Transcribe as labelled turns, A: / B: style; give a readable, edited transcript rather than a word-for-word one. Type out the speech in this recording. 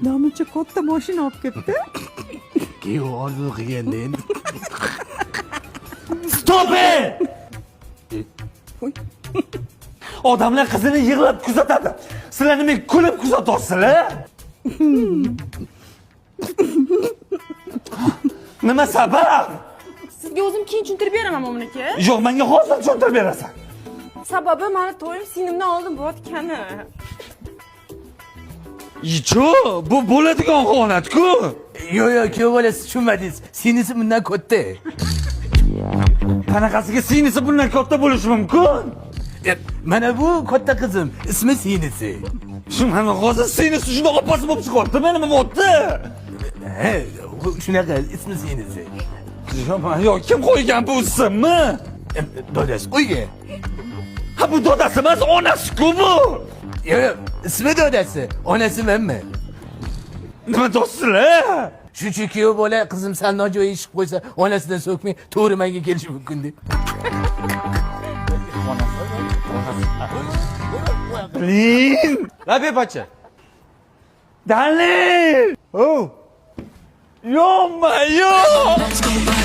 A: namuncha katta mashina olib ketdi.
B: Kuyov orzu qilganda endi. Stop it! Odamlar qizini yig'lab kuzatadi. Sizlar nima kulib kuzatyapsizlar? Nima sabab?
C: Sizga o'zim keyin tushuntirib beraman mo'min aka.
B: Yo'q, menga hozir tushuntirib berasan.
C: Sababi meni to'yim sinimdan oldin bo'layotgani.
B: Icho, bu bo'ladigan holat-ku.
D: Yo'q, kuyov bolasi tushunmadingiz. Sinisi bundan katta.
B: Qanaqasiga sinisi bundan katta bo'lishi mumkin?
D: Mana bu katta qizim, ismi sinisi.
B: Shu mana hozir sinisi shunaqa opasi bo'lib chiqyapti, meni nima bo'pti?
D: He, shunaqa ismi sinisi.
B: Yo'q, kim qo'ygan bu ismni?
D: Dodasi qo'ygan.
B: Ha, bu dodasi emas, onasi-ku bu.
D: Yo'q, ismi dodasi, onasi menmi?
B: Nima do'stlar?
D: Shuncha kuyov bola qizim sal nojo'ya ish qilib qo'ysa, onasidan so'kmay to'g'ri menga kelishi mumkin deb.
B: Lin!
E: Labib acha.
B: Dalil!
E: Oh.
B: Yo'qmi, yo'q!